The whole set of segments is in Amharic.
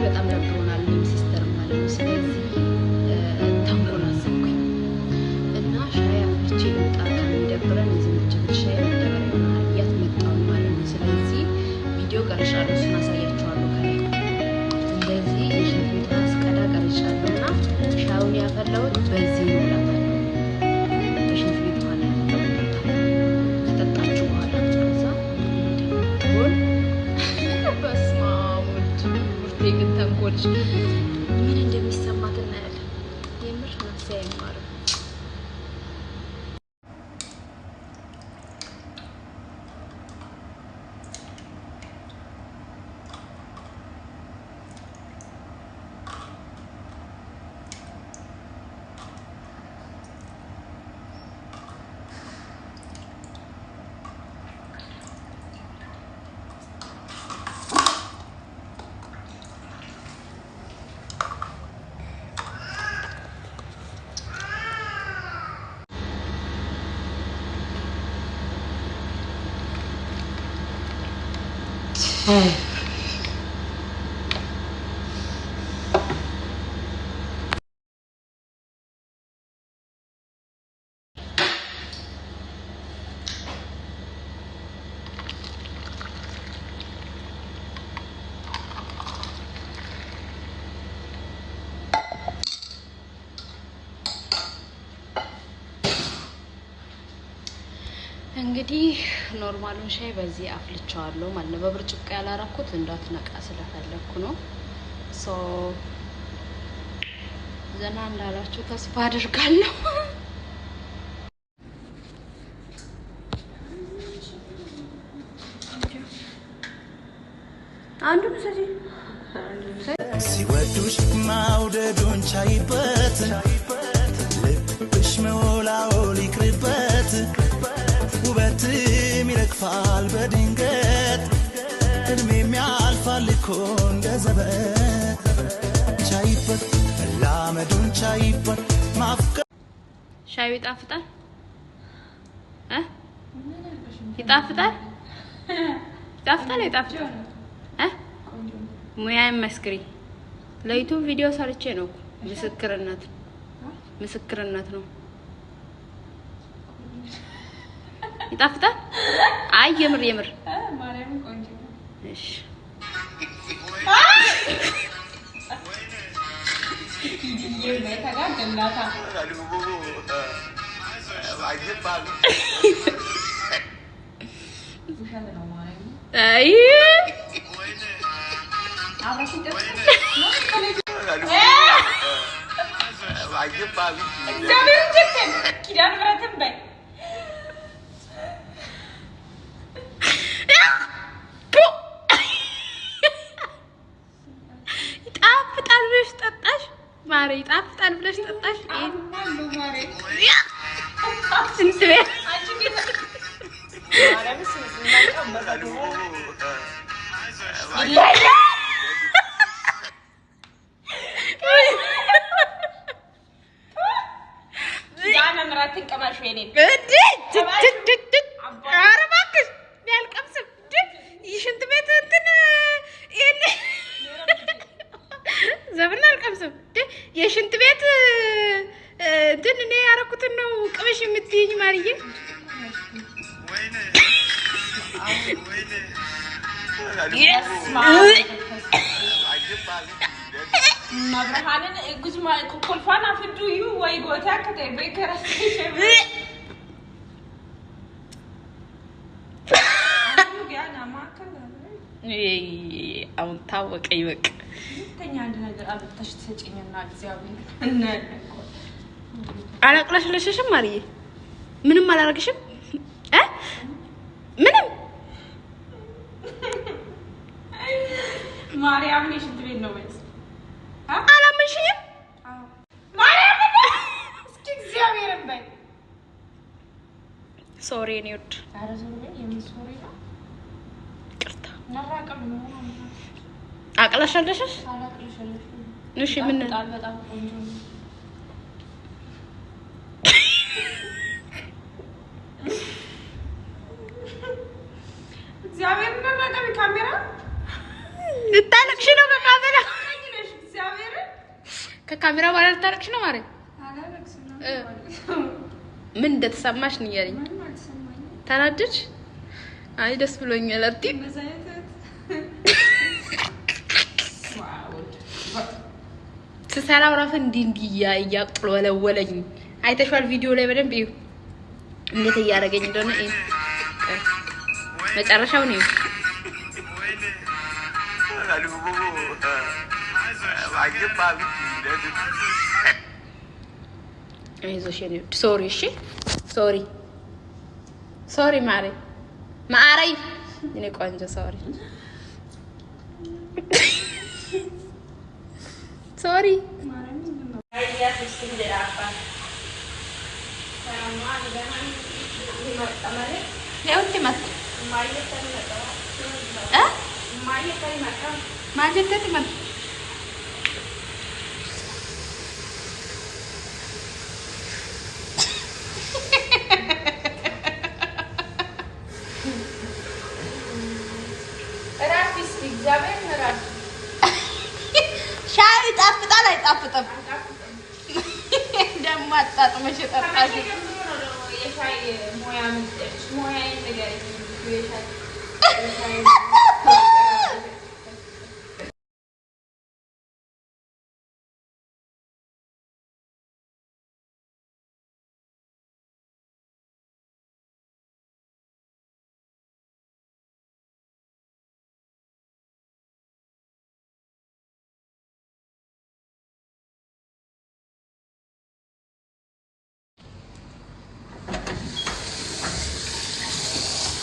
በጣም ደብሮናል ሲስተር ማለት ነው ስለዚህ ተንቆላሰኩኝ እና ሻይ አፍልቼ ልምጣ ከሚደብረን እዚህ ምጭት ሻይ መደበሪያ ያትመጣው ማለት ነው ስለዚህ ቪዲዮ ቀርጫለሁ እሱን አሳያችኋለሁ ከላይ እንደዚህ የሽንት ቤት አስቀዳ ቀርጫለሁና ሻዩን ያፈላሁት በዚህ ነው ላታለሁ በሽንት ቤት ማለት ነው ተጠጣችሁ በኋላ ከዛ ቶል በስማሙት ውርቴ ግን ተንኮልሽ ምን እንደሚሰማት እናያለን የምር ነፍሴ አይማርም እንግዲህ ኖርማሉን ሻይ በዚህ አፍልቻለሁ ማለት ነው በብርጭቆ ያላራኩት እንዳትነቃ ስለፈለኩ ነው ሶ ዘና እንዳላችሁ ተስፋ አድርጋለሁ አንዱ ሰጂ ሲወዱሽ ማውደዱን ቻይበት ልብሽ መውላው ሊቅርበት ውበት ሚረግፋል በድንገት እድሜም ያልፋል እኮ እንደ ዘበት ቻይበት መላመዱን ቻይበት ማፍቀር ሻዩ ይጣፍጣል ይጣፍጣል ይጣፍጣል ይጣፍጣል ሙያ መስክሪ ለዩቲዩብ ቪዲዮ ሰርቼ ነው ምስክርነት ነው ይጣፍጣል አይ የምር ማርያም ቆንጆ እሺ ተጋደላታ አይ ማሬ ይጣፍጣል ብለሽ ጠጣሽ አማሉ ማሬ ስንት ቤት ማሬ ዛና ምራትን ቀማሽ ወይኔ አረባክሽ ያልቀምስ ይሽንት ቤት እንትን ይሄን ዘብና አልቀምስም የሽንት ቤት እንትን እኔ ያረኩትን ነው ቅምሽ የምትይኝ ማርዬ ማብራሃንን ጉዝማ ኮልፋና ፍዱ ዩ ወይ ጎታ ከተ በከራስ አሁን ታወቀኝ በቃ ተኛ አንድ ነገር አብተሽ ተጨኝና እግዚአብሔር እና አላቅለሽለሽም ማርዬ ምንም አላረግሽም ምንም ማርያም የሽንት ቤት ነው ወይስ አላመንሽኝም ማርያም እስኪ እግዚአብሔር በይ ሶሪ ነው ይወድ አረ ሶሪ የምን ሶሪ ነው ቅርታ ነራቀም ነው አቅለሽለሽሽ አላቅለሽለሽ እሺ ምን በጣም ቆንጆ ነው እግዚአብሔር እንደራቀም ካሜራ ልታለቅሽ ነው በካሜራ ከካሜራ ባለ ታረክሽ ነው ማሬ ምን እንደተሰማሽ ንገሪኝ ተናደድሽ አይ ደስ ብሎኛል አጥቂ ተሰራው ራፍ እንዲያ ያጥለወለወለኝ አይተሽዋል ቪዲዮ ላይ በደንብ እዩ እንዴት ያያረገኝ እንደሆነ እዩ መጨረሻው ነው አይዞሽ ነው ሶሪ እሺ ሶሪ ማሪ እኔ ቆንጆ ሶሪ አይያ ትስንደራፋ ሰላማን ገናን ይመጣማለ ያውቲ ማት ማጀተት ማት ራፊስ እግዚአብሔር ራፊ ሻይ ጣፍጣል አይጣፍጥም ደም አጣጥመሽ ጠጣሽ የሻይ ሞያ ምንጭ ሞያ ነገር የሻይ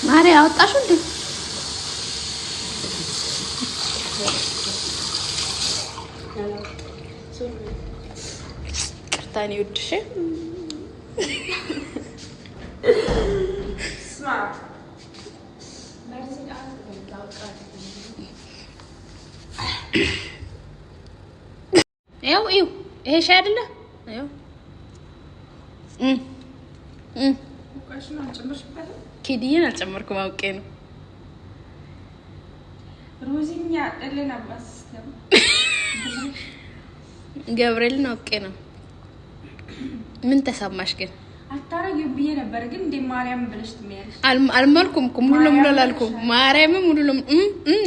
ማሪ አወጣሽ እንዴ ቅርታኔ ወድሽ ስማ ማርሲን ያው ይሄ ሻይ አይደለ ያው ቆሽና ጨምርሽበት ኪዲን አልጨመርኩም አውቄ ነው ሮዚኛ ደለና ባስስተም ገብርኤልን አውቄ ነው ምን ተሰማሽ ግን አታረጊው ብዬ ነበር ግን እንደ ማርያም ብለሽ ትመያለሽ አልማልኩም ሙሉ ለሙሉ አላልኩም ማርያም ሙሉ ለሙሉ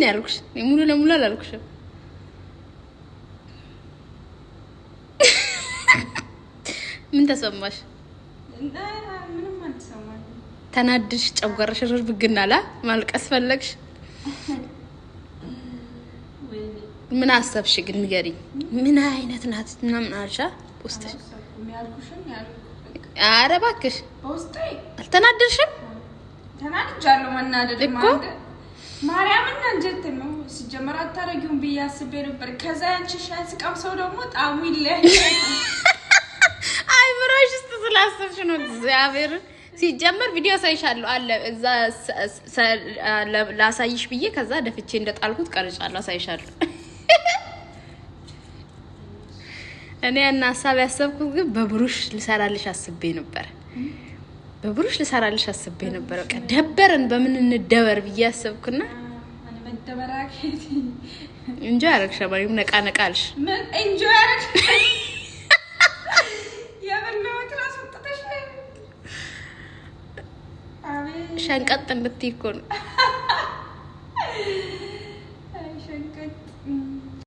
ያልኩሽ ሙሉ ለሙሉ አላልኩሽ ምን ተሰማሽ ምንም አልተሰማኝ ተናድሽ ጨጓራሽ ርር ብግናላ ማልቀስ ፈለግሽ ምን አሰብሽ ግን ንገሪኝ ምን አይነት ናት ምናምን አልሻ ፖስተሽ የሚያልኩሽን ያልኩ ኧረ እባክሽ ፖስቴ አልተናደድሽም ተናድጃለሁ መናደድ ማለት ማርያምን አንጀት ነው ሲጀመር አታረጊውን በያስቤ ነበር ከዛ አንቺ ሻንስ ቀምሰው ደግሞ ጣሙ ይለያል አይ ብራሽ ስላሰብሽ ነው እግዚአብሔር ሲጀመር ቪዲዮ ሳይሻለው አለ እዛ ላሳይሽ ብዬ ከዛ ደፍቼ እንደጣልኩት ቀርጫለሁ ሳይሻለው እኔ እና ሐሳብ ያሰብኩት ግን በብሩሽ ልሰራልሽ አስቤ ነበር በቃ ደበረን በምን እንደበር ብዬ ያሰብኩና እኔ መደበራከቲ እንጆ አረግሽ ማለት ነቃ ነቃልሽ ምን እንጆ አረግሽ ሸንቀጥ እንድትይ እኮ ነው